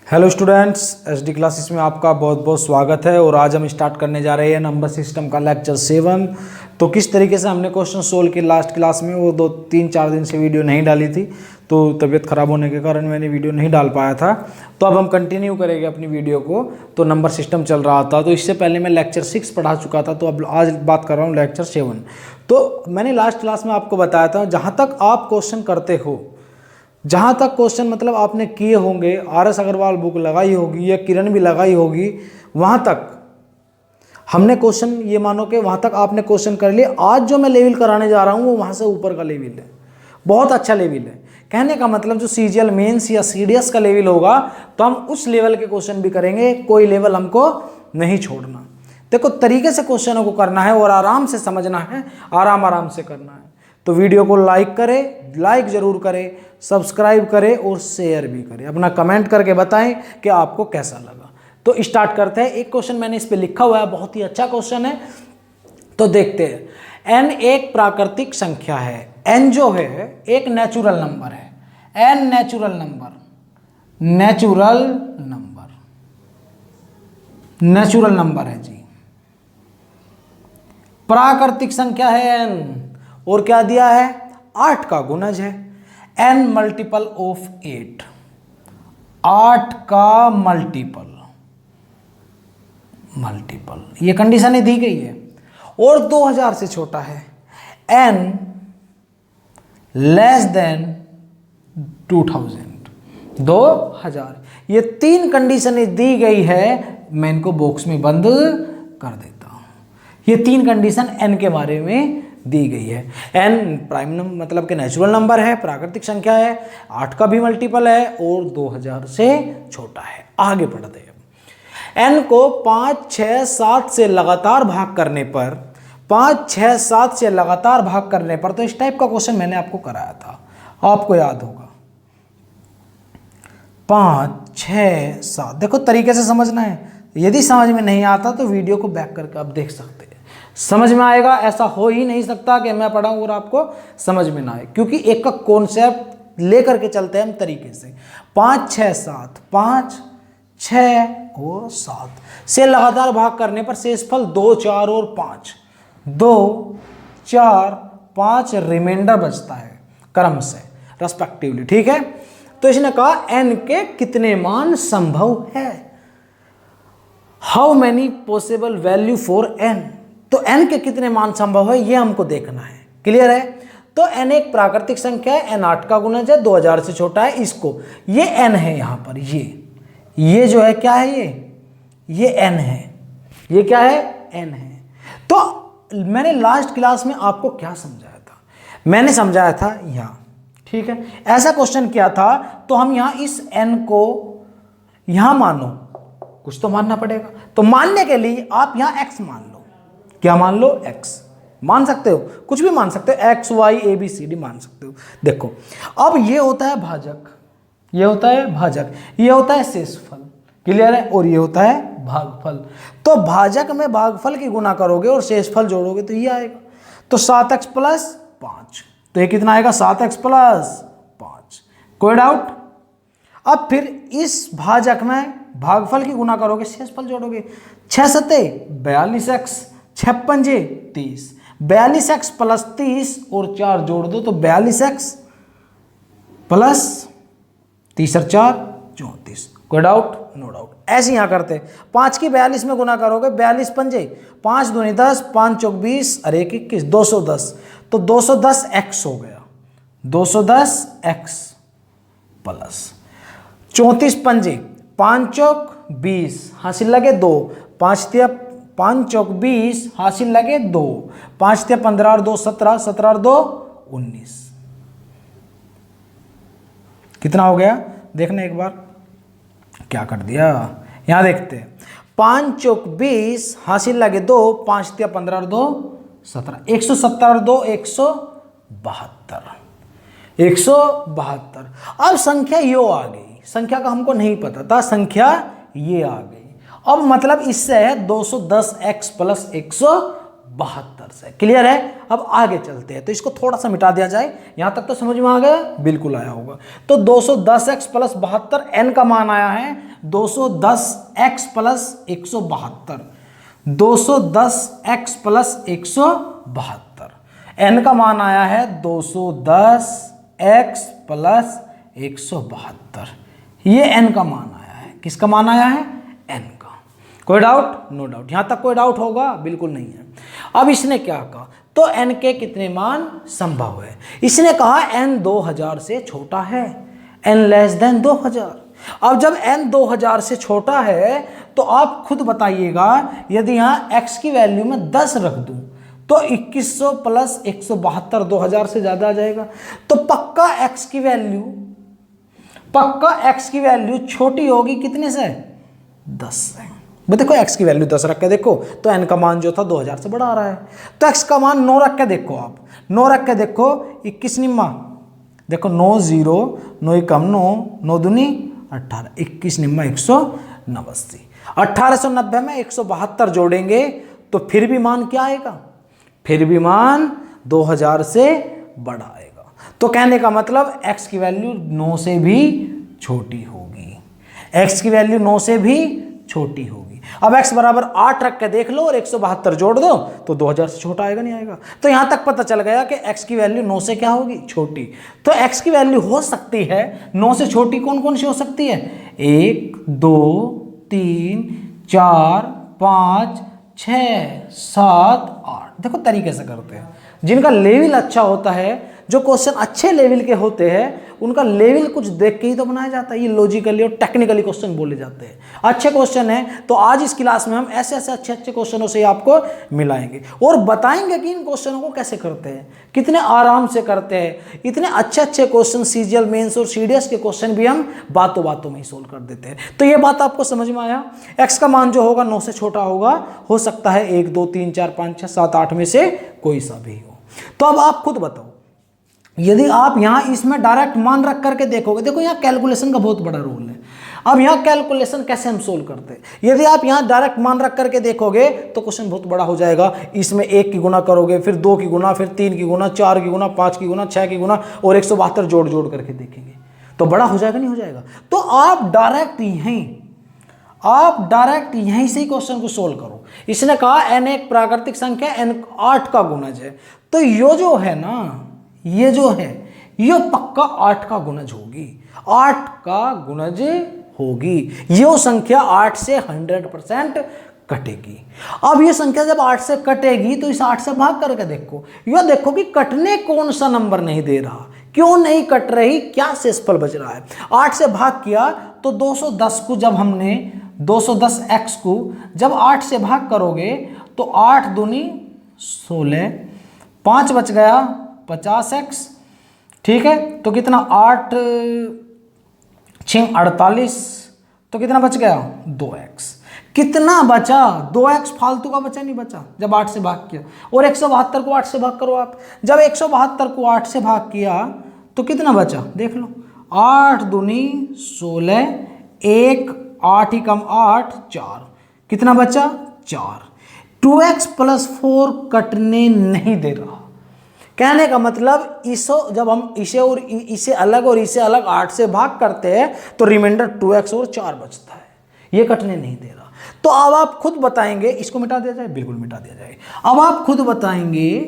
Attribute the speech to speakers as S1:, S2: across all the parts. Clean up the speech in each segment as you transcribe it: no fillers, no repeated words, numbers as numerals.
S1: Hello students, SD classes में आपका बहुत बहुत स्वागत है। और आज हम स्टार्ट करने जा रहे हैं नंबर सिस्टम का लेक्चर 7। तो किस तरीके से हमने क्वेश्चन सोल्व किए लास्ट क्लास में, वो 2-3-4 दिन से वीडियो नहीं डाली थी, तो तबीयत ख़राब होने के कारण मैंने वीडियो नहीं डाल पाया था। तो अब हम कंटिन्यू करेंगे अपनी वीडियो को। तो नंबर सिस्टम चल रहा था, तो इससे पहले मैं लेक्चर 6 पढ़ा चुका था, तो अब आज बात कर रहा हूँ लेक्चर 7। तो मैंने लास्ट क्लास में आपको बताया था, जहाँ तक आप क्वेश्चन करते हो, जहाँ तक क्वेश्चन मतलब आपने किए होंगे, RS अग्रवाल बुक लगाई होगी या किरण भी लगाई होगी, वहाँ तक हमने क्वेश्चन, ये मानो कि वहाँ तक आपने क्वेश्चन कर लिए। आज जो मैं लेवल कराने जा रहा हूँ वो वहाँ से ऊपर का लेवल है, बहुत अच्छा लेवल है। कहने का मतलब जो CGL मेंस या CDS का लेवल होगा, तो हम उस लेवल के क्वेश्चन भी करेंगे, कोई लेवल हमको नहीं छोड़ना। देखो, तरीके से क्वेश्चनों को करना है और आराम से समझना है, आराम से करना है। तो वीडियो को लाइक करें, लाइक जरूर करें, सब्सक्राइब करें और शेयर भी करें। अपना कमेंट करके बताएं कि आपको कैसा लगा। तो स्टार्ट करते हैं। एक क्वेश्चन मैंने इस पे लिखा हुआ है, बहुत ही अच्छा क्वेश्चन है, तो देखते हैं। n एक प्राकृतिक संख्या है। n जो है एक नेचुरल नंबर है। n नेचुरल नंबर है जी। प्राकृतिक संख्या है n, और क्या दिया है? 8 का गुणज है। n मल्टीपल ऑफ 8, 8 का मल्टीपल, ये कंडीशन दी गई है। और 2000 से छोटा है। n लेस देन 2000, ये 3 कंडीशन दी गई है। मैं इनको बॉक्स में बंद कर देता हूं। ये 3 कंडीशन n के बारे में दी गई है। n प्राइम नंबर मतलब कि नेचुरल नंबर है, प्राकृतिक संख्या है, 8 का भी मल्टीपल है और 2000 से छोटा है। आगे बढ़ते हैं। n को 5, 6, 7 से लगातार भाग करने पर, 5, 6, 7 से लगातार भाग करने पर, तो इस टाइप का क्वेश्चन मैंने आपको कराया था, आपको याद होगा। 5, 6, 7, देखो तरीके से समझना है। यदि समझ में नहीं आता तो वीडियो को बैक करके आप देख सकते हैं, समझ में आएगा। ऐसा हो ही नहीं सकता कि मैं पढ़ाऊं और आपको समझ में ना आए, क्योंकि एक का कॉन्सेप्ट लेकर के चलते हैं हम तरीके से। 5, 6, 7, 5, 6 और 7 से लगातार भाग करने पर शेषफल 2, 4 और 5, 2, 4, 5 रिमाइंडर बचता है क्रम से, रेस्पेक्टिवली। ठीक है, तो इसने कहा n के कितने मान संभव है। How many possible value for n, तो n के कितने मान संभव है ये हमको देखना है। क्लियर है? तो n एक प्राकृतिक संख्या है, n 8 का गुणज है, 2000 से छोटा है। इसको, ये n है यहां पर, ये जो है क्या है, ये n है। ये क्या है? n है। तो मैंने लास्ट क्लास में आपको क्या समझाया था? मैंने समझाया था यहां, ठीक है, ऐसा क्वेश्चन किया था, तो हम यहां इस n को यहां मानो, कुछ तो मानना पड़ेगा। तो मानने के लिए आप यहां x मान लो। क्या मान लो? x मान सकते हो, कुछ भी मान सकते हो, x, y, a, b, c, d मान सकते हो। देखो, अब ये होता है भाजक, ये होता है भाजक, ये होता है शेषफल। क्लियर है? और ये होता है भागफल। तो भाजक में भागफल की गुना करोगे और शेषफल जोड़ोगे तो ये आएगा। तो 7x प्लस 5, तो ये कितना आएगा? 7x plus 5। कोई डाउट? अब फिर इस भाजक में भागफल की गुना करोगे, शेषफल जोड़ोगे। 6 सत्ते 42x, 6 पंजे 30, 42x प्लस 30 और 4 जोड़ दो तो 42x प्लस 30 और 4 34। कोई डाउट? No doubt. ऐसे यहां करते, 5 की 42 में गुना करोगे, 42 पंजे 5 दूनी 10, 5 चौक 20 और 1 21, 210। तो 210x हो गया, 210x प्लस 34 पंजे 5 चौक 20, हासिल लगे 2, 5 चौक 20, हासिल लगे 2, 5 15 और 2 17, 17 और 2 19। कितना हो गया? देखना एक बार, क्या कर दिया। यहां देखते हैं, 5 चौक 20, हासिल लगे 2, 5 15 और 2 17, 170 और 2 172, 172। अब संख्या यो आ गई, संख्या का हमको नहीं पता था, संख्या ये आ गई। अब मतलब इससे है 210x प्लस 172। 72 से। क्लियर है? अब आगे चलते हैं, तो इसको थोड़ा सा मिटा दिया जाए। यहां तक तो समझ में आ गया? बिल्कुल आया होगा। तो 210x प्लस 72, n का मान आया है 210x plus 172, 210x plus 172, n का मान आया है 210x प्लस 172। ये n का मान आया है। किसका मान आया है? n का। कोई डाउट? No doubt. यहां तक कोई डाउट होगा? बिल्कुल नहीं है। अब इसने क्या कहा? तो n के कितने मान संभव है? इसने कहा n 2000 से छोटा है, n लेस देन 2000। अब जब n 2000 से छोटा है तो आप खुद बताइएगा, यदि यहां x की वैल्यू में 10 रख दूं तो 2100 प्लस 172 2000 से ज्यादा आ जाएगा। तो पक्का x की वैल्यू छोटी होगी कितने से? 10 से। देखो x की वैल्यू 10 रख के देखो तो n का मान जो था 2000 से बड़ा आ रहा है। तो x का मान 9 रख के देखो, आप 9 रख के देखो, 21 निम्मा, देखो 9 0 9 कम 9 9 दूनी 18, 21 निम्मा 189। 1890 में 172 जोड़ेंगे तो फिर भी मान क्या आएगा? फिर भी मान 2000 से बड़ा आएगा। तो कहने का मतलब x की वैल्यू 9 से भी छोटी होगी, x की वैल्यू 9 से भी छोटी होगी। अब x बराबर 8 रख के देख लो और 172 जोड़ दो तो 2000 से छोटा आएगा? नहीं आएगा। तो यहां तक पता चल गया कि x की वैल्यू 9 से क्या होगी? छोटी। तो x की वैल्यू हो सकती है 9 से छोटी कौन कौन सी हो सकती है? 1 2 3 4 5 6 7 8। देखो तरीके से करते हैं। जिनका लेवल अच्छा होता है, जो क्वेश्चन अच्छे लेवल के होते हैं, उनका लेवल कुछ देख के ही तो बनाया जाता है। ये लॉजिकली और टेक्निकली क्वेश्चन बोले जाते हैं। अच्छे क्वेश्चन है तो आज इस क्लास में हम ऐसे ऐसे अच्छे अच्छे क्वेश्चनों से आपको मिलाएंगे और बताएंगे कि इन क्वेश्चनों को कैसे करते हैं, कितने आराम से करते हैं। इतने अच्छे अच्छे क्वेश्चन सीजीएल मेंस और सीडीएस के क्वेश्चन भी हम बातों बातों में ही सोल्व कर देते हैं। तो ये बात आपको समझ में आया? एक्स का मान जो होगा 9 से छोटा होगा, हो सकता है 1 2 3 4 5 6 7 8 में से कोई सा भी हो। तो अब आप खुद बताओ, यदि आप यहां इसमें डायरेक्ट मान रख करके देखोगे, देखो यहां कैलकुलेशन का बहुत बड़ा रोल है। अब यहां कैलकुलेशन कैसे हम सोल्व करते हैं? यदि आप यहां डायरेक्ट मान रख करके देखोगे तो क्वेश्चन बहुत बड़ा हो जाएगा। इसमें 1 की गुना करोगे, फिर 2 की गुना, फिर 3 की गुना, 4 की गुना, 5 की गुना, 6 की गुना और 172 जोड़ जोड़ करके देखेंगे तो बड़ा हो जाएगा? नहीं हो जाएगा। तो आप डायरेक्ट यहीं से ही क्वेश्चन को सोल्व करो। इसने कहा n एक प्राकृतिक संख्या n 8 का गुणज है, तो ये जो है ना, ये जो है ये पक्का 8 का गुणज होगी, 8 का गुणज होगी। ये संख्या 8 से 100% कटेगी। अब ये संख्या जब 8 से कटेगी तो इस 8 से भाग करके देखो, यह देखो कि कटने कौन सा नंबर नहीं दे रहा, क्यों नहीं कट रही, क्या शेषफल बच रहा है। 8 से भाग किया तो 210 को जब हमने 210x को जब 8 से भाग करोगे तो 8 दूनी 16, 5 बच गया 50x, ठीक है। तो कितना 8 6 48, तो कितना बच गया 2x। कितना बचा? 2x फालतू का बचा, नहीं बचा जब 8 से भाग किया। और 172 को 8 से भाग करो आप, जब 172 को 8 से भाग किया तो कितना बचा देख लो, 8 दूनी 16, 1 8 ही कम 8 4, कितना बचा 4। 2x प्लस 4 कटने नहीं दे रहा। कहने का मतलब इसो जब हम इसे और इसे अलग और इसे अलग 8 से भाग करते हैं तो रिमाइंडर 2x और 4 बचता है, ये कटने नहीं दे रहा। तो अब आप खुद बताएंगे, इसको मिटा दिया जाए, बिल्कुल मिटा दिया जाए। अब आप खुद बताएंगे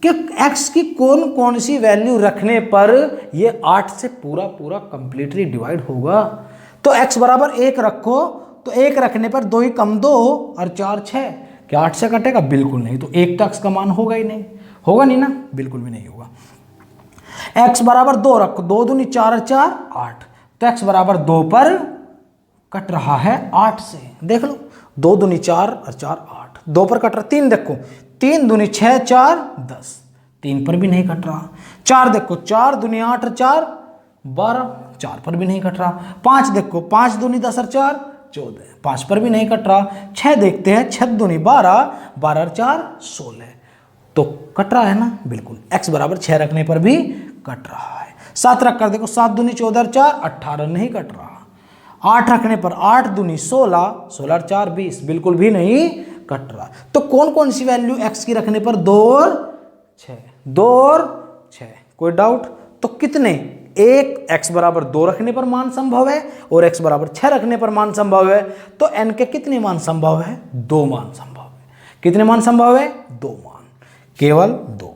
S1: कि x की कौन कौन सी वैल्यू रखने पर ये 8 से पूरा पूरा कंप्लीटली डिवाइड होगा। तो x बराबर 1 रखो, तो 1 रखने पर 2 ही कम 2 और 4 6, क्या 8 से कटेगा? बिल्कुल नहीं। तो 1 तो x का मान होगा ही नहीं, होगा नहीं ना, बिल्कुल भी नहीं होगा। x बराबर 2 रखो, 2 दूनी 4 और 4 8, तो x बराबर 2 पर कट रहा है 8 से। देख लो 2 दूनी 4 और 4 8, 2 पर कट रहा। 3 देखो, 3 दूनी 6 4 10, 3 पर भी नहीं कट रहा। 4 देखो, 4 दूनी 8 और 4 12, 4 पर भी नहीं कट रहा। 5 देखो, 5 दूनी 10 और 4 14, 5 पर भी नहीं कट रहा। 6 देखते हैं, 6 दूनी 12, 12 और 4 16, तो कट रहा है ना, बिल्कुल। x बराबर 6 रखने पर भी कट रहा है। 7 रख कर देखो, 7 दूनी 14 और 4 18, नहीं कट रहा। 8 रखने पर 8 दूनी 16, 16 और 4 20, बिल्कुल भी नहीं कट रहा। तो कौन कौन सी वैल्यू x की रखने पर 2 और 6, 2 और 6, कोई डाउट? तो कितने, एक x बराबर 2 रखने पर मान संभव है और x बराबर 6 रखने पर मान संभव है। तो n के कितने मान संभव है? 2 मान संभव है। कितने मान संभव है? 2 मान, केवल 2।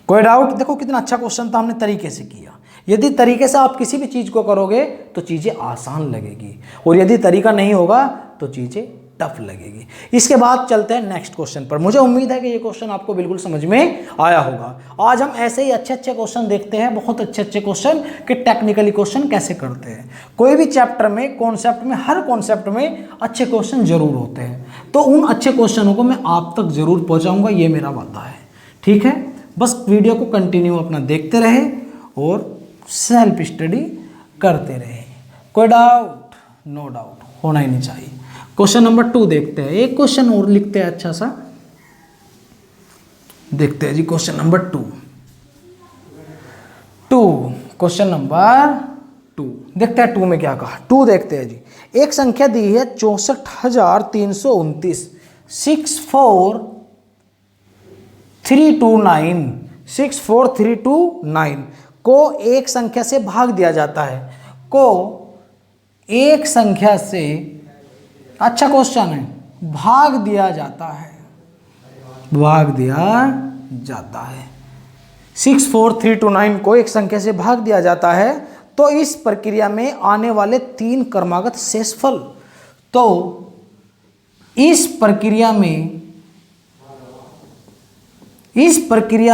S1: कोई डाउट? देखो कितना अच्छा क्वेश्चन था, हमने तरीके से किया। यदि तरीके से आप किसी भी चीज को करोगे तो चीजें आसान लगेगी, और यदि तरीका नहीं होगा तो चीजें टफ लगेगी। इसके बाद चलते हैं नेक्स्ट क्वेश्चन पर। मुझे उम्मीद है कि ये क्वेश्चन आपको बिल्कुल समझ में आया होगा। आज हम ऐसे ही अच्छे अच्छे क्वेश्चन देखते हैं, बहुत अच्छे अच्छे क्वेश्चन कि टेक्निकली क्वेश्चन कैसे करते हैं। कोई भी चैप्टर में, कॉन्सेप्ट में, हर कॉन्सेप्ट में अच्छे क्वेश्चन जरूर होते हैं, तो उन अच्छे क्वेश्चनों को मैं आप तक जरूर पहुंचाऊंगा, ये मेरा वादा है। ठीक है, बस वीडियो को कंटिन्यू अपना देखते रहे और सेल्फ स्टडी करते रहे। कोई डाउट? नो डाउट, होना ही नहीं चाहिए। क्वेश्चन नंबर 2 देखते हैं, एक क्वेश्चन और लिखते हैं अच्छा सा, देखते हैं जी क्वेश्चन नंबर 2। क्वेश्चन नंबर 2 देखते हैं 2 में क्या कहा। 2 देखते हैं जी, एक संख्या दी है 64,329 64329 को एक संख्या से भाग दिया जाता है, को एक संख्या से, अच्छा क्वेश्चन है, भाग दिया जाता है, भाग दिया जाता है। 64329 को एक संख्या से भाग दिया जाता है, तो इस प्रक्रिया में आने वाले 3 क्रमागत शेषफल, तो इस प्रक्रिया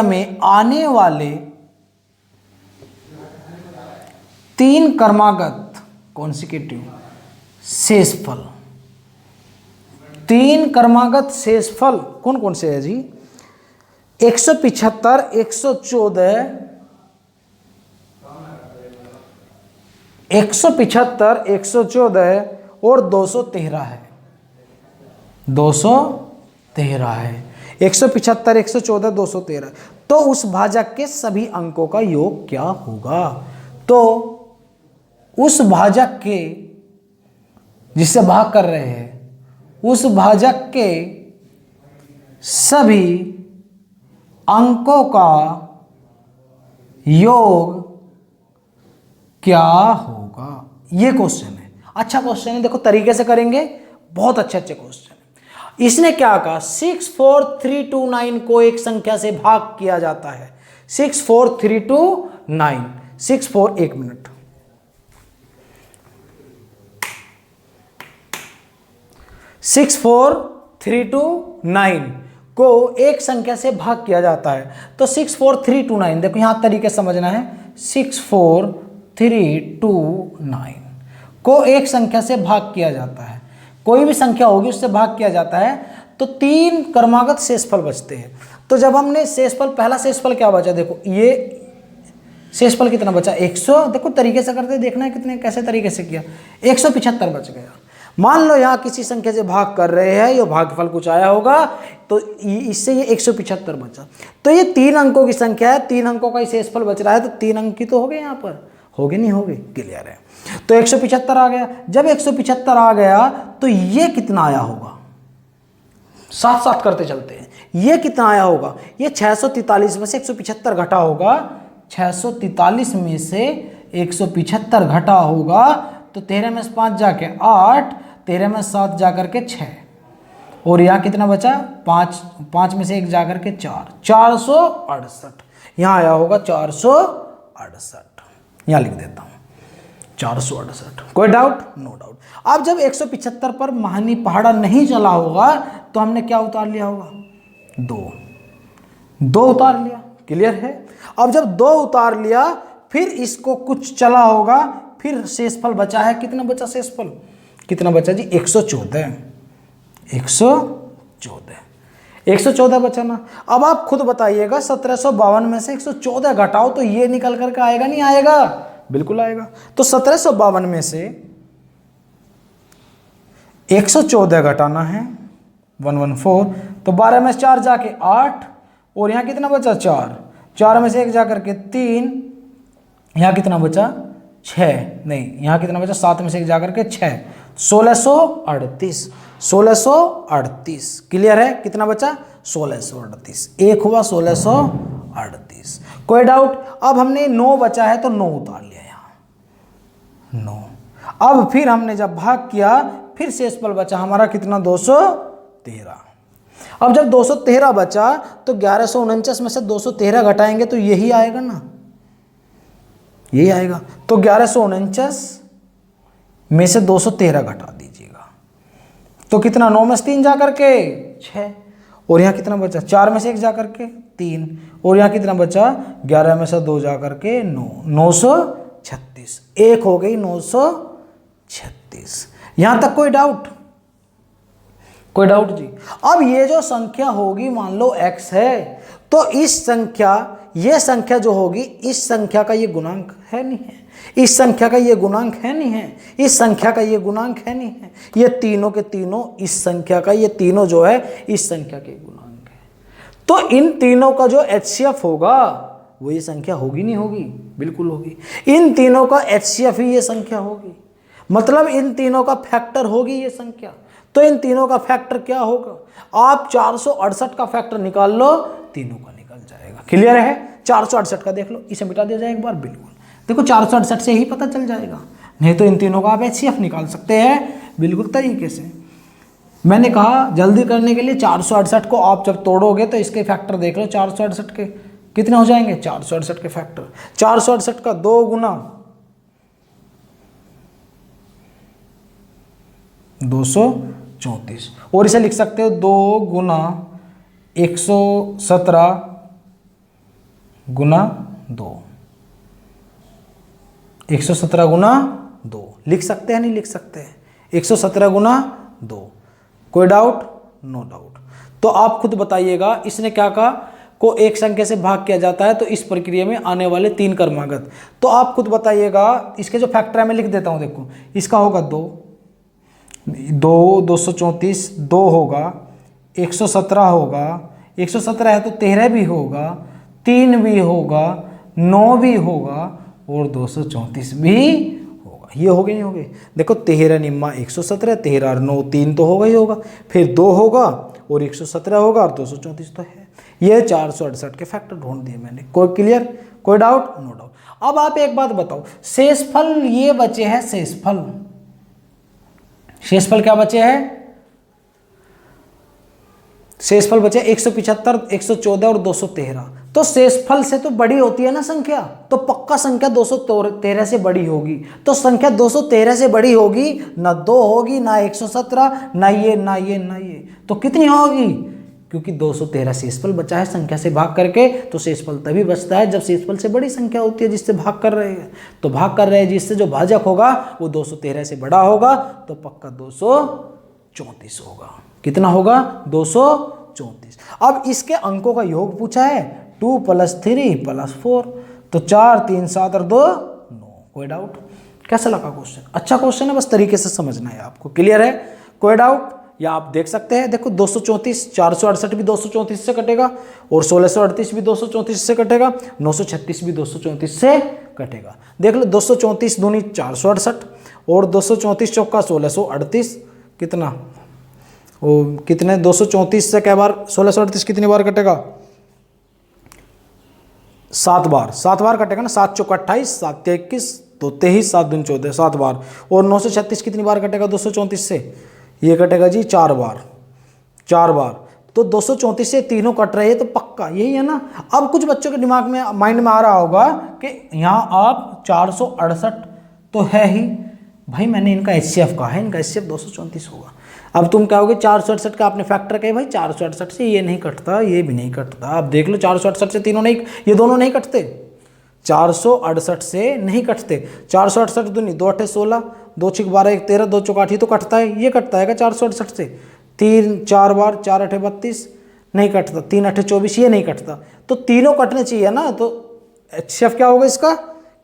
S1: में आने वाले 3 क्रमागत कॉन्सिक्यूटिव शेषफल, 3 क्रमागत शेषफल कौन कौन से है जी? 175, 114, 175, 114 और 213 है। 213 है, 175, 114, 213। तो उस भाजक के सभी अंकों का योग क्या होगा? तो उस भाजक के, जिससे भाग कर रहे हैं, उस भाजक के सभी अंकों का योग क्या होगा? ये क्वेश्चन है, अच्छा क्वेश्चन है। देखो तरीके से करेंगे, बहुत अच्छे अच्छे क्वेश्चन है। इसने क्या कहा, 64329 को एक संख्या से भाग किया जाता है। 64329, 64, 1 मिनट, 64329 को एक संख्या से भाग किया जाता है, तो 64329, देखो यहां तरीके समझना है। 64329 को एक संख्या से भाग किया जाता है, कोई भी संख्या होगी उससे भाग किया जाता है, तो 3 क्रमागत शेषफल बचते हैं। तो जब हमने शेषफल, पहला शेषफल क्या बचा, देखो ये शेषफल कितना बचा, 100, देखो तरीके से करते देखना है कितने कैसे तरीके से किया, 175 बच गया। मान लो यहाँ किसी संख्या से भाग कर रहे हैं, ये भागफल कुछ आया होगा, तो इससे ये 175 बचा। तो ये 3 अंकों की संख्या है, 3 अंकों का ही शेषफल बच रहा है, तो 3 अंक की तो हो गए, यहाँ पर हो गए नहीं हो गए, क्लियर है। तो 175 आ गया। जब 175 आ गया तो ये कितना आया होगा, साथ साथ करते चलते हैं, ये कितना आया होगा, ये 643 में से 175 घटा होगा, 643 में से 175 घटा होगा, तो 13 में से 5 जाके 8, 13 में 7 जाकर के 6, और यहाँ कितना बचा, 5 में से 1 जाकर के 4, 468 यहाँ आया होगा, 468 यहाँ लिख देता हूँ 468। कोई डाउट? No doubt. अब जब 175 पर महानी पहाड़ा नहीं चला होगा तो हमने क्या उतार लिया होगा, 2 उतार लिया, क्लियर है। अब जब 2 उतार लिया, फिर इसको कुछ चला होगा, फिर शेषफल बचा है, कितना बचा शेषफल, कितना बचा जी, 114, 114 बचा ना। अब आप खुद बताइएगा, 1752 में से 114 घटाओ तो ये निकल करके आएगा, नहीं आएगा, बिल्कुल आएगा। तो 1752 में से 114 घटाना है, 114, तो 12 में से 4 जाके 8, और यहाँ कितना बचा, 4 में से 1 जाकर के 3, यहाँ कितना बचा, 6, नहीं यहाँ कितना बचा, 7 में से 1 जाकर के 6, 1638। 1638। क्लियर है? कितना बचा? 1638। एक हुआ 1638। कोई डाउट? अब हमने 9 बचा है तो 9 उतार लिया यहाँ 9। अब फिर हमने जब भाग किया फिर शेषफल बचा हमारा कितना? 213। अब जब 213 बचा तो 1149 में से 213 घटाएंगे तो यही आएगा ना, यही आएगा। तो 1149 में से 213 घटा दीजिएगा तो कितना? 9 में से 3 जा करके 6, और यहाँ कितना बचा? 4 में से 1 जा करके 3, और यहाँ कितना बचा? 11 में से 2 जा करके 9, 936। एक हो गई 936। यहाँ तक कोई डाउट? कोई डाउट जी? अब ये जो संख्या होगी मान लो x है, तो इस संख्या, ये संख्या जो होगी इस संख्या का ये गुणांक है नहीं है, इस संख्या का ये गुणांक है नहीं है, इस संख्या का ये गुणांक है नहीं है, ये तीनों के तीनों इस संख्या का, ये तीनों जो है इस संख्या के गुणांक है। तो इन तीनों का जो HCF होगा वो ये संख्या होगी नहीं होगी? बिल्कुल होगी। इन तीनों का HCF ही ये संख्या होगी, मतलब इन तीनों का फैक्टर होगी ये संख्या। तो इन तीनों का फैक्टर क्या होगा? आप 468 का फैक्टर निकाल लो, तीनों का निकल जाएगा। क्लियर है? 468 का देख लो, इसे मिटा दिया जाए एक बार। बिल्कुल देखो 468 से ही पता चल जाएगा, नहीं तो इन तीनों का आप HCF निकाल सकते हैं बिल्कुल तरीके से। मैंने कहा जल्दी करने के लिए 468 को आप जब तोड़ोगे तो इसके फैक्टर देख लो, 468 के कितने हो जाएंगे? 468 के फैक्टर, 468 का 2 गुना 234, और इसे लिख सकते हो 2 गुना 117 गुना 2, 117 गुना 2 लिख सकते हैं, नहीं लिख सकते हैं? 117 गुना 2। कोई डाउट? No doubt. तो आप खुद बताइएगा, इसने क्या कहा? को एक संख्या से भाग किया जाता है तो इस प्रक्रिया में आने वाले 3 क्रमागत। तो आप खुद बताइएगा, इसके जो फैक्टर है मैं लिख देता हूं। देखो इसका होगा 2, 234, 2 होगा, 117 होगा, 117 है तो 13 भी होगा, 3 भी होगा, 9 भी होगा, और 234 भी होगा। ये हो गए नहीं हो गए? देखो 13 निम्मा 117, 13 और 9 3 तो होगा ही होगा, फिर 2 होगा और 117 होगा और 234 तो है। ये 468 के फैक्टर ढूंढ दिए मैंने। कोई क्लियर? कोई डाउट? No doubt. अब आप एक बात बताओ, शेषफल ये बचे हैं, शेषफल, शेषफल क्या बचे हैं? शेषफल बचे 175, 114 और 213। तो शेषफल से तो बड़ी होती है ना संख्या, तो पक्का संख्या 213 से बड़ी होगी। तो संख्या 213 से बड़ी होगी, ना 2 होगी, ना 117, ना ये ना ये ना ये, तो कितनी होगी? क्योंकि 213 शेषफल बचा है संख्या से भाग करके, तो शेषफल तभी बचता है जब शेषफल से बड़ी संख्या होती है जिससे भाग कर रहे हैं। तो भाग कर रहे हैं जिससे जो भाजक होगा वो 213 से बड़ा होगा, तो पक्का 234 होगा। कितना होगा? 234। अब इसके अंकों का योग पूछा है, 2 + 3 + 4, तो 4 3 7 और 2 9। कोई डाउट? कैसा लगा क्वेश्चन? अच्छा क्वेश्चन है, बस तरीके से समझना है आपको। क्लियर है? कोई डाउट? या आप देख सकते हैं, देखो 234, 468 भी 234 से कटेगा, और 1638 भी 234 से कटेगा, 936 भी 234 से कटेगा। देख लो 234 दूनी 468 और 234 चौका 1638, कितना? वो कितने? 234 से क्या बार 1638 कितनी बार कटेगा? 7 बार, 7 बार कटेगा ना। 7 चौका 28, 7 21, 2 23, 7 दूनी 14, 7 बार। और 936 कितनी बार कटेगा 234 से? ये कटेगा जी 4 बार, 4 बार। तो 234 से तीनों कट रहे हैं, तो पक्का यही है ना। अब कुछ बच्चों के दिमाग में, माइंड में आ रहा होगा कि यहाँ आप 468 तो है ही, भाई मैंने इनका HCF कहा है, इनका HCF 234 होगा। अब तुम कहोगे 468 का आपने फैक्टर कहे, भाई 468 से ये नहीं कटता, ये भी नहीं कटता। आप देख लो 468 से तीनों नहीं, ये दोनों नहीं कटते, 468 से नहीं कटते। 468 दूनी 2 8 16, 2 6 12 1 13, 2 चौका 8 तो कटता है। ये कटता है क्या 468 से? 3 4 बार, 4 8 32 नहीं कटता, 3 8 24 ये नहीं कटता। तो तीनों कटने चाहिए ना। तो HCF क्या होगा इसका?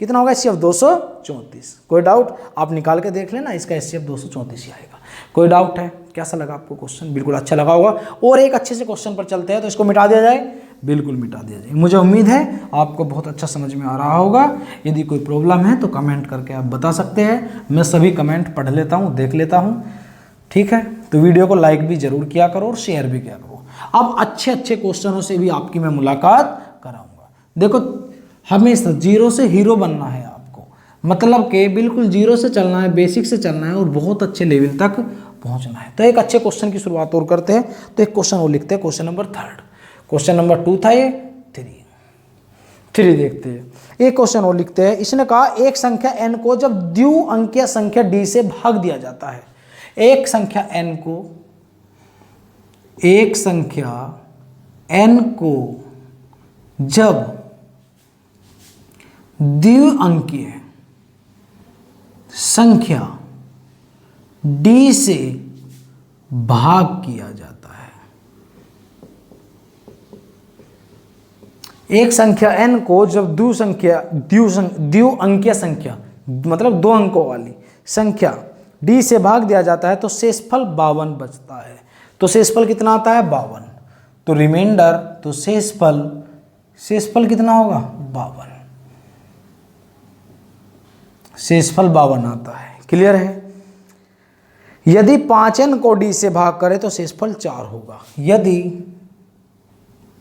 S1: कितना होगा HCF? 234। कोई डाउट? आप निकाल के देख लेना, इसका HCF 234 ही आएगा। कोई डाउट है? कैसा लगा आपको क्वेश्चन? बिल्कुल अच्छा लगा होगा। और एक अच्छे से क्वेश्चन पर चलते हैं, तो इसको मिटा दिया जाए। बिल्कुल मिटा दिया जाए। मुझे उम्मीद है आपको बहुत अच्छा समझ में आ रहा होगा। यदि कोई प्रॉब्लम है तो कमेंट करके आप बता सकते हैं, मैं सभी कमेंट पढ़ लेता हूँ, देख लेता हूँ। ठीक है। तो वीडियो को लाइक भी जरूर किया करो और शेयर भी किया करो। अब अच्छे अच्छे क्वेश्चनों से भी आपकी मैं मुलाकात कराऊंगा। देखो हमेशा जीरो से हीरो बनना है आपको, मतलब कि बिल्कुल जीरो से चलना है, बेसिक से चलना है और बहुत अच्छे लेवल तक पहुंचना है। तो एक अच्छे क्वेश्चन की शुरुआत और करते हैं। तो एक क्वेश्चन और लिखते हैं, क्वेश्चन नंबर 3। क्वेश्चन नंबर 2 था ये, 3 देखते हैं। एक क्वेश्चन और लिखते हैं। इसने कहा एक संख्या n को जब द्विअंकीय संख्या d से भाग दिया जाता है। एक संख्या n को जब द्विअंकीय संख्या d से भाग किया जाता है। एक संख्या n को जब द्विअंकीय संख्या मतलब 2 अंकों वाली संख्या d से भाग दिया जाता है तो शेषफल 52 बचता है। तो शेषफल कितना आता है? 52। तो रिमाइंडर, तो शेषफल कितना होगा? 52। शेषफल 52 आता है। क्लियर है? यदि 5n को d से भाग करें तो शेषफल 4 होगा। यदि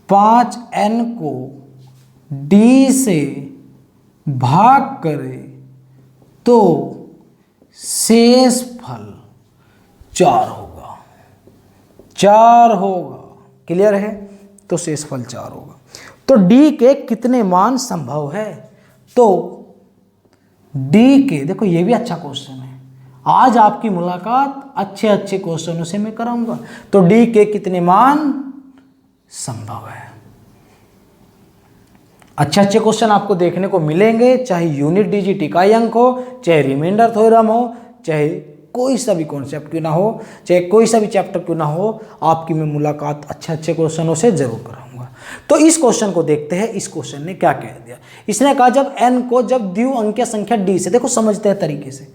S1: 5n को d से भाग करे तो शेषफल 4 होगा। 4 होगा। क्लियर है? तो शेषफल 4 होगा। तो d के कितने मान संभव है? तो d के, देखो ये भी अच्छा क्वेश्चन है, आज आपकी मुलाकात अच्छे अच्छे क्वेश्चनों से मैं कराऊंगा। तो d के कितने मान संभव है? अच्छे अच्छे क्वेश्चन आपको देखने को मिलेंगे, चाहे यूनिट डिजिट इकाई अंक हो, चाहे रिमाइंडर थ्योरम हो, चाहे कोई सा भी कॉन्सेप्ट क्यों ना हो, चाहे कोई सा भी चैप्टर क्यों ना हो, आपकी मैं मुलाकात अच्छे अच्छे क्वेश्चनों से जरूर कराऊंगा। तो इस क्वेश्चन को देखते हैं। इस क्वेश्चन ने क्या कह दिया? इसने कहा जब n को जब द्विअंकीय संख्या d से, देखो समझते हैं तरीके से,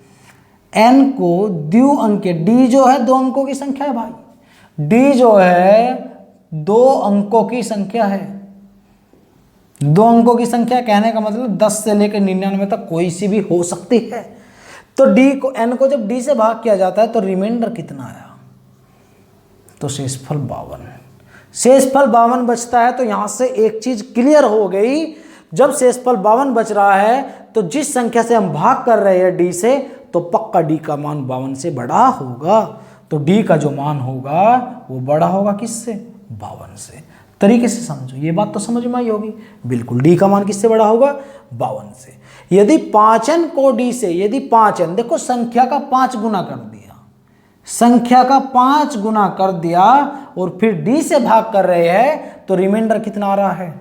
S1: n को द्विअंकीय, d जो है 2 अंकों की संख्या है भाई, d जो है 2 अंकों की संख्या है। 2 अंकों की संख्या कहने का मतलब 10 से लेकर 99 तक कोई सी भी हो सकती है। तो n को जब d से भाग किया जाता है तो रिमाइंडर कितना आया? तो शेषफल 52। शेषफल 52 बचता है। तो यहां से एक चीज क्लियर हो गई, जब शेषफल 52 बच रहा है तो जिस संख्या से हम भाग कर रहे हैं d से, तो पक्का d का मान 52 से बड़ा होगा। तो d का जो मान होगा वो बड़ा होगा किससे? 52 से। तरीके से समझो, ये बात तो समझ में आई होगी। बिल्कुल, d का मान किससे बड़ा होगा? 52 से। यदि 5n को d से, यदि 5n, देखो संख्या का 5 गुना कर दिया, संख्या का 5 गुना कर दिया और फिर d से भाग कर रहे हैं तो रिमाइंडर कितना आ रहा है?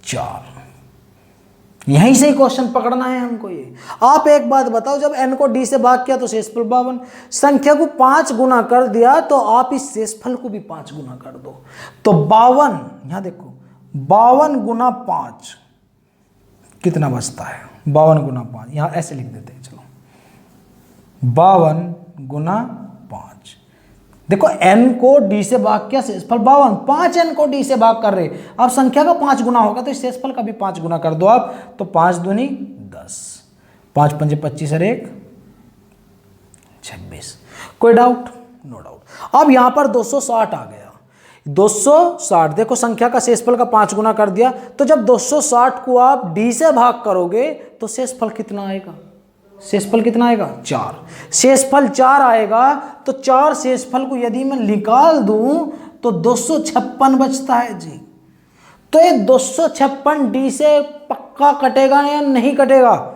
S1: 4। यहीं से ही क्वेश्चन पकड़ना है हमको। ये आप एक बात बताओ, जब n को d से भाग किया तो शेषफल 52, संख्या को 5 गुना कर दिया तो आप इस शेषफल को भी 5 गुना कर दो। तो 52, यहां देखो 52 गुना 5 कितना बचता है? 52 गुना 5, यहां ऐसे लिख देते हैं, चलो 52 गुना 5। देखो n को d से भाग किया, शेषफल 52, 5n को d से भाग कर रहे, अब संख्या का 5 गुना होगा तो इस शेषफल का भी 5 गुना कर दो आप। तो 5 दूनी 10, 5 पंजे 25 और 1 26। कोई डाउट? No doubt. अब यहां पर 260 आ गया। 260, देखो संख्या का शेषफल का 5 गुना कर दिया, तो जब 260 को आप d से भाग करोगे तो शेषफल कितना आएगा? शेषफल कितना आएगा? 4। शेषफल 4 आएगा। तो 4 शेषफल को यदि मैं निकाल दूं तो 256 बचता है जी। तो ये 256 d से पक्का कटेगा या नहीं कटेगा?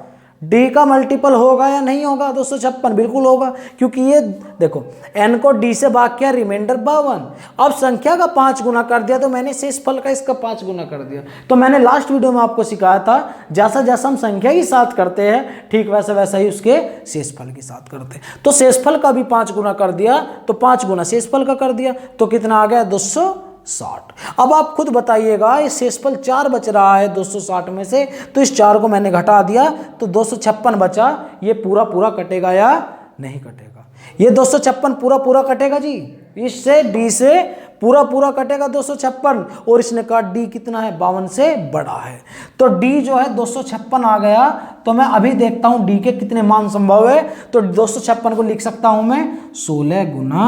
S1: d का मल्टीपल होगा या नहीं होगा? 256 बिल्कुल होगा, क्योंकि ये देखो n को d से भाग किया, रिमाइंडर 52, अब संख्या का 5 गुना कर दिया तो मैंने शेषफल का इसका 5 गुना कर दिया। तो मैंने लास्ट वीडियो में आपको सिखाया था, जैसा जैसा हम संख्या के साथ करते हैं ठीक वैसा वैसा ही उसके शेषफल के साथ करते हैं। तो शेषफल का भी 5 गुना कर दिया तो 5 गुना शेषफल का कर दिया, तो कितना आ गया? 260। अब आप खुद बताइएगा, ये शेषफल 4 बच रहा है 260 में से, तो इस 4 को मैंने घटा दिया तो 256 बचा। ये पूरा पूरा कटेगा या नहीं कटेगा? ये 256 पूरा पूरा कटेगा जी। इससे d से पूरा पूरा कटेगा 256 और इसने कहा डी कितना है 52 से बड़ा है। तो डी जो है 256 आ गया। तो मैं अभी देखता हूं डी के कितने मान संभव है। तो 256 को लिख सकता हूं मैं 16 गुना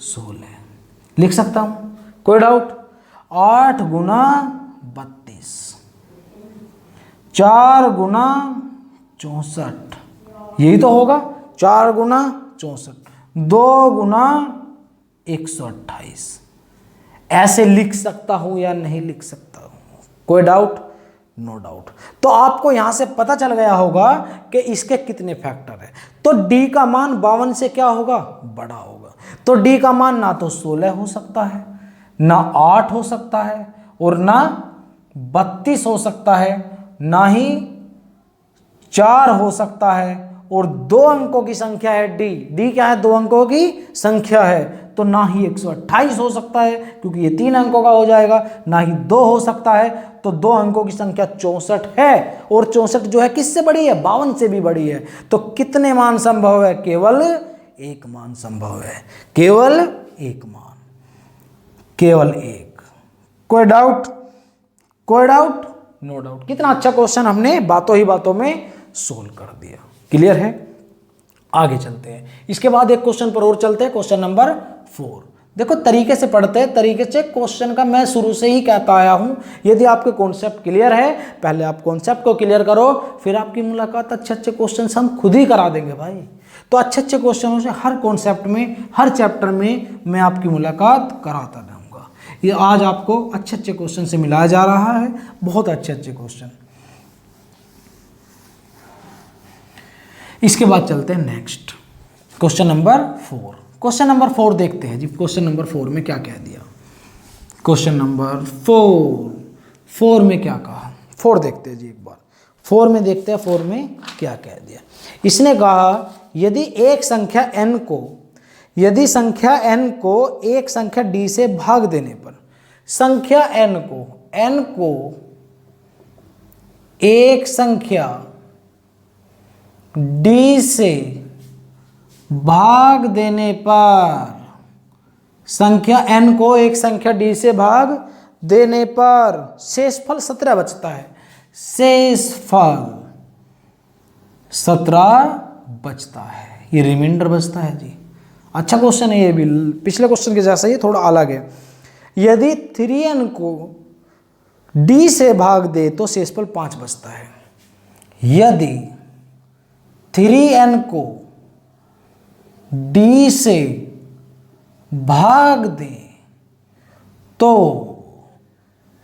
S1: 16 लिख सकता हूं, कोई डाउट। 8 गुना 32, 4 गुना 64, यही तो होगा 4 गुना 64, 2 गुना 128। ऐसे लिख सकता हूं या नहीं लिख सकता हूं, कोई डाउट? No doubt. तो आपको यहां से पता चल गया होगा कि इसके कितने फैक्टर है। तो डी का मान 52 से क्या होगा, बड़ा होगा। तो डी का मान ना तो 16 हो सकता है, ना 8 हो सकता है, और ना 32 हो सकता है, ना ही 4 हो सकता है, और 2 अंकों की संख्या है डी। डी क्या है, 2 अंकों की संख्या है। तो ना ही 128 हो सकता है क्योंकि ये 3 अंकों का हो जाएगा, ना ही 2 हो सकता है। तो 2 अंकों की संख्या 64 है, और 64 जो है किससे बड़ी है, 52 से भी बड़ी है। तो कितने मान संभव है, केवल एक मान संभव है, केवल एक मान, केवल एक। कोई डाउट? कोई डाउट? No doubt. कितना अच्छा क्वेश्चन हमने बातों ही बातों में सोल्व कर दिया। क्लियर है? आगे चलते हैं। इसके बाद एक क्वेश्चन पर और चलते हैं, क्वेश्चन नंबर 4। देखो तरीके से पढ़ते हैं, तरीके से क्वेश्चन का मैं शुरू से ही कहता आया हूं। यदि आपके कॉन्सेप्ट क्लियर है, पहले आप कॉन्सेप्ट को क्लियर करो, फिर आपकी मुलाकात अच्छे अच्छे क्वेश्चन हम खुद ही करा देंगे भाई। तो अच्छे अच्छे क्वेश्चनों से हर कॉन्सेप्ट में, हर चैप्टर में मैं आपकी मुलाकात कराता रहूँगा। ये आज आपको अच्छे अच्छे क्वेश्चन से मिलाया जा रहा है, बहुत अच्छे अच्छे क्वेश्चन। इसके बाद चलते हैं next, question number 4। Question number 4 देखते हैं जी। क्वेश्चन नंबर 4 में क्या कह दिया, क्वेश्चन नंबर 4 में क्या कहा, 4 देखते हैं जी एक बार। 4 में देखते हैं 4 में क्या कह दिया। इसने कहा यदि एक संख्या n को, यदि संख्या n को एक संख्या d से भाग देने पर, संख्या n को एक संख्या d से भाग देने पर, संख्या n को एक संख्या d से भाग देने पर शेषफल 17 बचता है, शेषफल 17 बचता है, ये रिमाइंडर बचता है जी। अच्छा क्वेश्चन है ये भी, पिछले क्वेश्चन के जैसा ही थोड़ा अलग है। यदि 3n को d से भाग दे तो शेषफल 5 बचता है। यदि 3n को d से भाग दे तो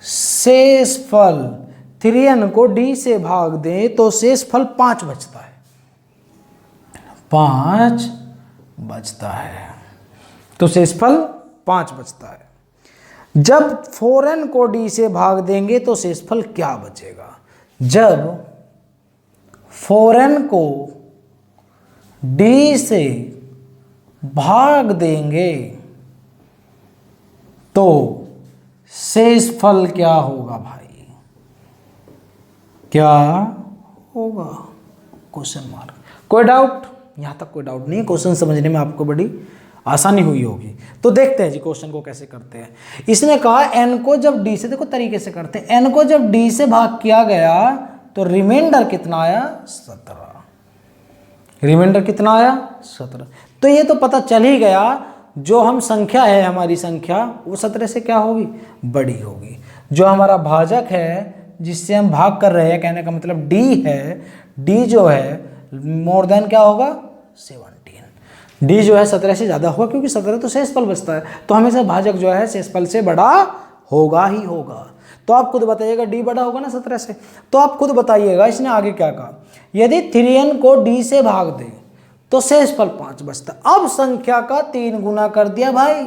S1: शेषफल, 3n को d से भाग दे तो शेषफल 5 बचता है, 5 बचता है। तो शेषफल 5 बचता है। जब 4n को d से भाग देंगे तो शेषफल क्या बचेगा? जब 4n को d से भाग देंगे तो शेषफल क्या होगा भाई? क्या होगा? Question mark. कोई डाउट? यहां तक कोई डाउट नहीं है, क्वेश्चन समझने में आपको बड़ी आसानी हुई होगी। तो देखते हैं जी क्वेश्चन को कैसे करते हैं। इसने कहा n को जब d से, देखो तरीके से करते हैं, n को जब d से भाग किया गया तो रिमाइंडर कितना आया? 17। रिमाइंडर कितना आया? 17। तो ये तो पता चल ही गया, जो हम संख्या है, हमारी संख्या वो 17 से क्या होगी? बड़ी होगी। जो हमारा भाजक है जिससे हम भाग कर रहे हैं, कहने का मतलब d है, d जो है मोर देन क्या होगा? 17। d जो है 17 से ज़्यादा होगा क्योंकि 17 तो शेषफल बचता है, तो हमेशा भाजक जो है शेषफल से बड़ा होगा ही होगा। तो आप खुद बताइएगा, d बड़ा होगा ना 17 से, तो आप खुद बताइएगा इसने आगे क्या कहा। यदि 3n को d से भाग दे तो शेषफल 5 बचता। अब संख्या का 3 गुना कर दिया भाई,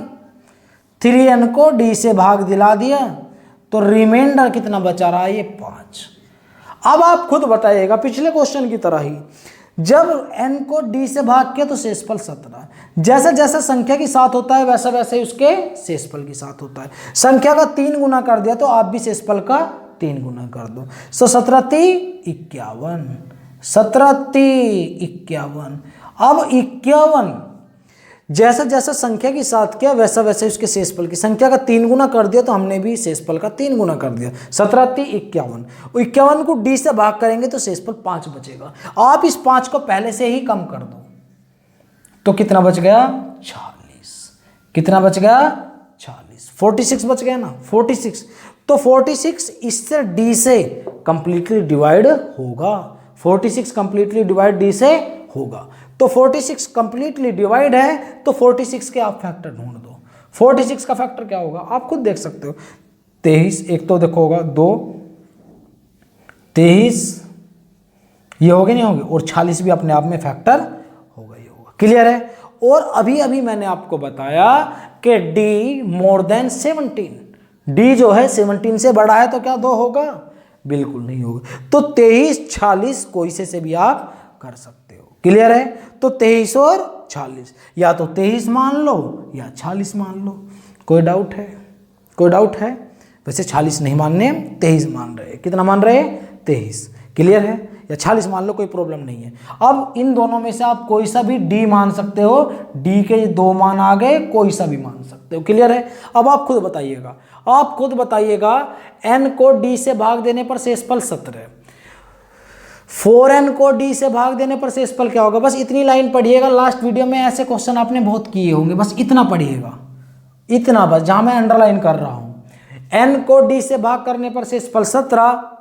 S1: 3n को d से भाग दिला दिया तो रिमाइंडर कितना बचा रहा है? ये 5। अब आप खुद बताइएगा पिछले क्वेश्चन की तरह ही, जब n को d से भाग किया तो शेषफल 17। जैसा जैसा संख्या के साथ होता है वैसा वैसा ही उसके शेषफल के साथ होता है। संख्या का 3 गुना कर दिया तो आप भी शेषफल का 3 गुना कर दो। सो 17 × 51, 17 × 51। अब 51 जैसा जैसा संख्या के साथ किया वैसा वैसा उसके शेषफल की संख्या का 3 गुना कर दिया, तो हमने भी शेषफल का 3 गुना कर दिया। 17 3 51, 51 को d से भाग करेंगे तो शेषफल 5 बचेगा। आप इस 5 को पहले से ही कम कर दो तो कितना बच गया 46। कितना बच गया 46, 46 बच गया ना 46। तो 46 इससे d से कंप्लीटली डिवाइड होगा, 46 कंप्लीटली डिवाइड d से होगा। तो 46 कंप्लीटली डिवाइड है तो 46 के आप फैक्टर ढूंढ दो। 46 का फैक्टर क्या होगा आप खुद देख सकते हो। 23 एक तो देखो होगा 2, 23 ये होगे नहीं होंगे, और 46 भी अपने आप में फैक्टर होगा ही होगा। क्लियर है। और अभी अभी मैंने आपको बताया कि d मोर देन 17, d जो है 17 से बड़ा है तो क्या 2 होगा, बिल्कुल नहीं होगा। तो 23 46 कोई से भी आप कर सकते हो। क्लियर है। तो 23 और 46, या तो 23 मान लो या 46 मान लो। कोई डाउट है, कोई डाउट है। वैसे 46 नहीं मानने, 23 मान रहे। कितना मान रहे 23। क्लियर है। या 40 मान लो, कोई प्रॉब्लम नहीं है। अब इन दोनों में से आप कोई सा भी d मान सकते हो, d के 2 मान आ गए, कोई सा भी मान सकते हो। क्लियर है। अब आप खुद बताइएगा, आप खुद बताइएगा n को d से भाग देने पर शेषफल 17, 4n को d से भाग देने पर शेषफल क्या होगा। बस इतनी लाइन पढ़िएगा। लास्ट वीडियो में ऐसे क्वेश्चन आपने बहुत किए होंगे, बस इतना पढ़िएगा, इतना बस, जहां मैं अंडरलाइन कर रहा हूं। n को d से भाग करने पर शेषफल 17,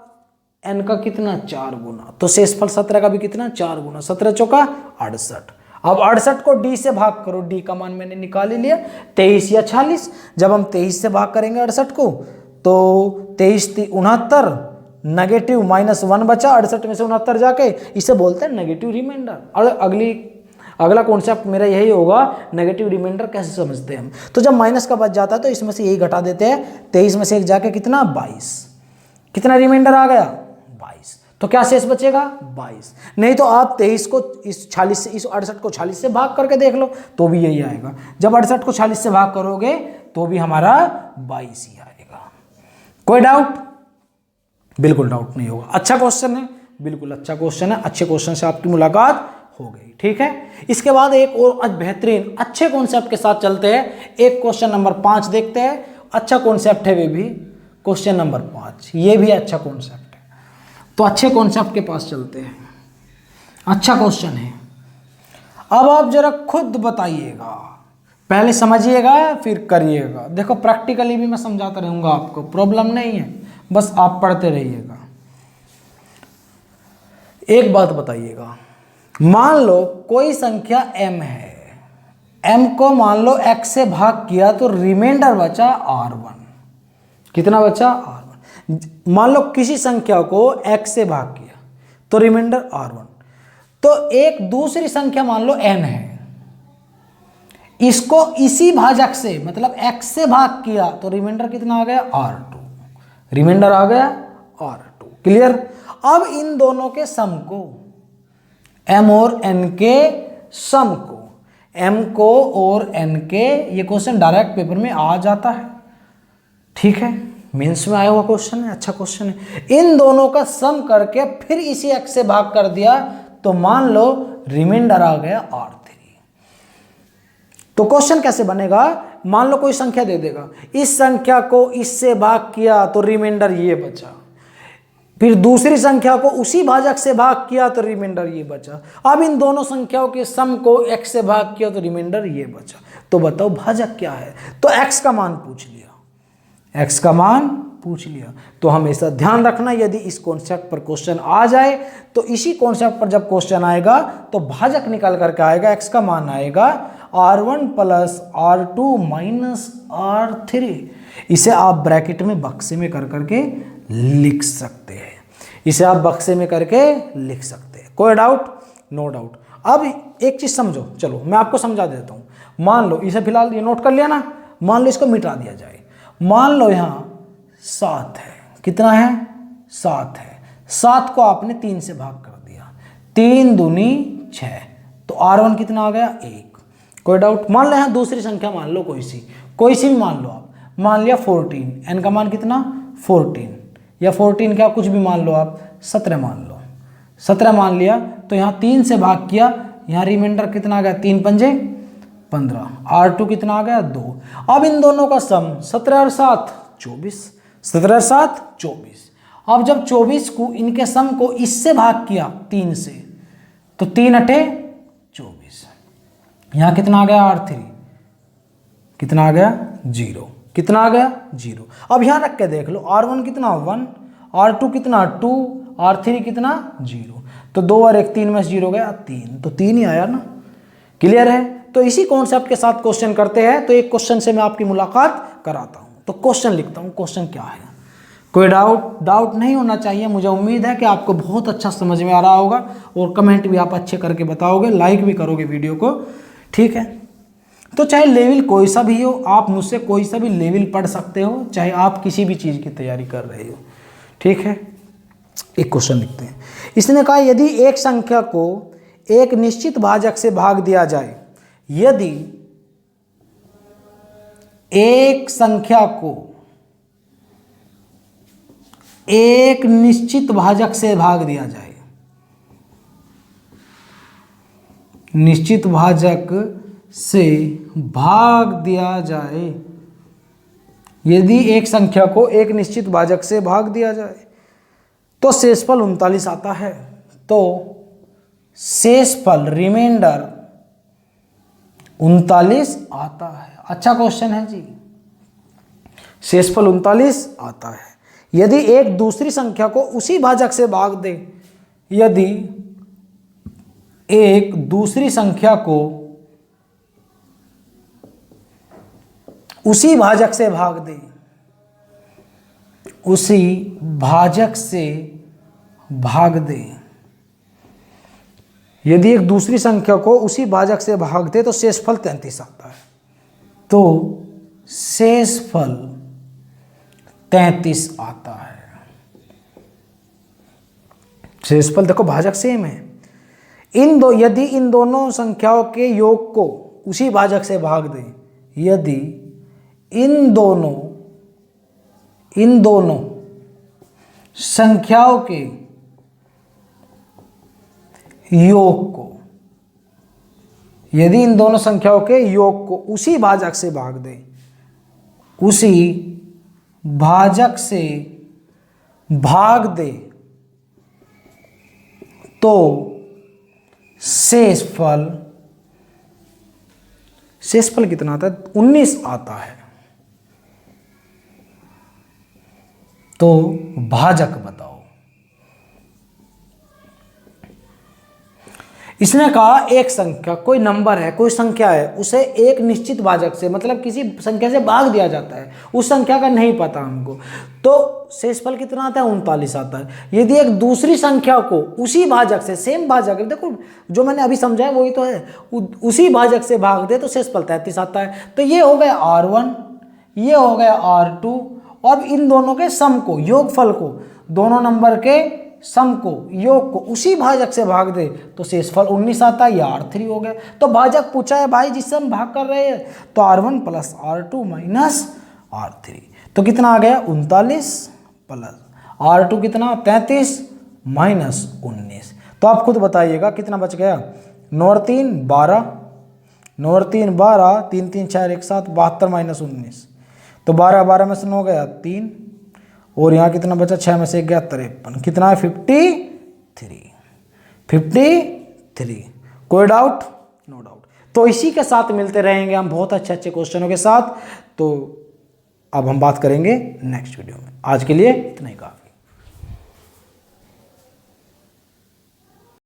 S1: n का कितना 4 गुना, तो शेषफल 17 का भी कितना 4 गुना, 17 चौका 68। अब 68 को d से भाग करो, d का मान मैंने निकाल ही लिया 23 या 46। जब हम 23 से भाग करेंगे 68 को तो 23 69, नेगेटिव -1 बचा, 68 में से 69 जाके, इसे बोलते हैं नेगेटिव रिमाइंडर। और अगला कॉन्सेप्ट मेरा यही होगा, नेगेटिव रिमाइंडर कैसे समझते हैं हम। तो जब माइनस का बच जाता है तो इसमें से यही घटा देते हैं, 23 में से एक जाके कितना 22, कितना रिमाइंडर आ गया 22। तो क्या शेष बचेगा 22। नहीं तो आप 23 को इस 40 से, इस 68 को 40 से भाग करके देख लो तो भी यही आएगा। जब 68 को 40 से भाग करोगे तो भी हमारा 22 ही आएगा। कोई डाउट, बिल्कुल डाउट नहीं होगा। अच्छा क्वेश्चन है, बिल्कुल अच्छा क्वेश्चन है। अच्छे क्वेश्चन से आपकी मुलाकात हो गई। ठीक है। इसके बाद एक और बेहतरीन अच्छे कॉन्सेप्ट के साथ चलते हैं। एक क्वेश्चन नंबर 5 देखते हैं। अच्छा कॉन्सेप्ट है वे भी, क्वेश्चन नंबर 5, ये भी अच्छा कॉन्सेप्ट है। तो अच्छे कॉन्सेप्ट के पास चलते हैं। अच्छा क्वेश्चन है। अब आप जरा खुद बताइएगा, पहले समझिएगा फिर करिएगा। देखो प्रैक्टिकली भी मैं समझाता रहूंगा आपको, प्रॉब्लम नहीं है, बस आप पढ़ते रहिएगा। एक बात बताइएगा, मान लो कोई संख्या m है, m को मान लो x से भाग किया तो रिमाइंडर बचा r1। कितना बचा r1। मान लो किसी संख्या को x से भाग किया तो रिमाइंडर r1। तो एक दूसरी संख्या मान लो n है, इसको इसी भाजक से मतलब x से भाग किया तो रिमाइंडर कितना आ गया r2, रिमाइंडर आ गया r2। क्लियर। अब इन दोनों के सम को, m और n के सम को, m को और n के, ये क्वेश्चन डायरेक्ट पेपर में आ जाता है। ठीक है, मेंस में आया हुआ क्वेश्चन है, अच्छा क्वेश्चन है। इन दोनों का सम करके फिर इसी x से भाग कर दिया तो मान लो रिमाइंडर आ गया r3। तो क्वेश्चन कैसे बनेगा, मान लो कोई संख्या दे देगा, इस संख्या को इससे भाग किया तो रिमाइंडर ये बचा, फिर दूसरी संख्या को उसी भाजक से भाग किया तो रिमाइंडर ये बचा। अब इन दोनों संख्याओं के सम को x से भाग किया तो रिमाइंडर ये बचा। तो बताओ भाजक क्या है। तो x का मान पूछ लिया, x का मान पूछ लिया। तो हमेशा ध्यान रखना, यदि इस कॉन्सेप्ट पर क्वेश्चन आ जाए तो इसी कॉन्सेप्ट पर जब क्वेश्चन आएगा तो भाजक निकल करके आएगा, x का मान आएगा r1 plus r2 minus r3। इसे आप ब्रैकेट में बक्से में कर करके लिख सकते हैं, इसे आप बक्से में करके लिख सकते हैं। कोई डाउट, नो डाउट। अब एक चीज समझो, चलो मैं आपको समझा देता हूं। मान लो इसे फिलहाल ये नोट कर लिया ना, मान लो इसको मिटा दिया जाए। मान लो यहां 7 है, कितना है 7 है, 7 को आपने 3 से भाग कर दिया, 3 दूनी 6, तो r1 कितना आ गया 1। कोई डाउट। मान लो यहां दूसरी संख्या मान लो कोई सी भी मान लो आप, मान लिया 14, n का मान कितना 14 या 14 क्या कुछ भी मान लो आप, 17 मान लो, 17 मान लिया। तो यहाँ 3 से भाग किया, यहाँ रिमाइंडर कितना आ गया 3 पंजे 15, R2 कितना आ गया 2। अब इन दोनों का सम 17 और 7 24, 17 और 7 24। अब जब 24 को इनके सम को इससे भाग किया 3 से, तो 3 अठे 24। यहाँ कितना आ गया R3, कितना आ गया 0, कितना आ गया 0। अब यहाँ रख के देख लो, R1 कितना 1, R2 कितना 2, R3 कितना 0। तो 2 और 1 3 में से 0 गया 3, तो 3 ही आया ना। क्लियर है। तो इसी कॉन्सेप्ट के साथ क्वेश्चन करते हैं। तो एक क्वेश्चन से मैं आपकी मुलाकात कराता हूँ। तो क्वेश्चन लिखता हूँ, क्वेश्चन क्या है। कोई डाउट नहीं होना चाहिए। मुझे उम्मीद है कि आपको बहुत अच्छा समझ में आ रहा होगा और कमेंट भी आप अच्छे करके बताओगे, लाइक भी करोगे वीडियो को। ठीक है। तो चाहे लेवल कोई सा भी हो, आप मुझसे कोई सा भी लेवल पढ़ सकते हो, चाहे आप किसी भी चीज़ की तैयारी कर रहे हो। ठीक है। एक क्वेश्चन लिखते हैं। इसने कहा यदि एक संख्या को एक निश्चित भाजक से भाग दिया जाए, यदि एक संख्या को एक निश्चित भाजक से भाग दिया जाए, निश्चित भाजक से भाग दिया जाए, यदि एक संख्या को एक निश्चित भाजक से भाग दिया जाए तो शेषफल 39 आता है। तो शेषफल रिमाइंडर 39 आता है। अच्छा क्वेश्चन है जी। शेषफल 39 आता है यदि एक दूसरी संख्या को उसी भाजक से भाग दे, यदि एक दूसरी संख्या को उसी भाजक से भाग दे, उसी भाजक से भाग दे, यदि एक दूसरी संख्या को उसी भाजक से भाग दे तो शेषफल 33 आता है। तो शेषफल 33 आता है। शेषफल देखो भाजक सेम है। यदि इन दोनों संख्याओं के योग को उसी भाजक से भाग दे, यदि इन दोनों संख्याओं के योग को, यदि इन दोनों संख्याओं के योग को उसी भाजक से भाग दे, उसी भाजक से भाग दे, तो शेषफल कितना आता है 19 आता है। तो भाजक बताओ। इसने कहा एक संख्या, कोई नंबर है, कोई संख्या है, उसे एक निश्चित भाजक से, मतलब किसी संख्या से भाग दिया जाता है, उस संख्या का नहीं पता हमको, तो शेषफल कितना आता है 39 आता है। यदि एक दूसरी संख्या को उसी भाजक से, सेम भाजक, देखो जो मैंने अभी समझाया वही तो है, उसी भाजक से भाग दे तो शेषफल 33 आता है। तो ये हो गया R1, ये हो गया R2, और इन दोनों के सम को, योगफल को, दोनों नंबर के सम को, योग को उसी भाजक से भाग दे तो शेषफल 19 आता है। या R3 हो गया। तो भाजक पूछा है भाई जिससे हम भाग कर रहे हैं, तो R1 plus R2 minus R3, तो कितना आ गया 39 प्लस R2 कितना 33 माइनस 19। तो आप खुद बताइएगा कितना बच गया। 9 और 3 12, 9 और 3 12, 3 3 4 1 7, 72 माइनस 19, तो 12 12 में से 9 गया 3, और यहाँ कितना बचा 6 में से 1 गया 53, कितना है 53। कोई डाउट? No doubt. तो इसी के साथ मिलते रहेंगे हम बहुत अच्छे अच्छे क्वेश्चनों के साथ। तो अब हम बात करेंगे नेक्स्ट वीडियो में। आज के लिए इतना ही काफी।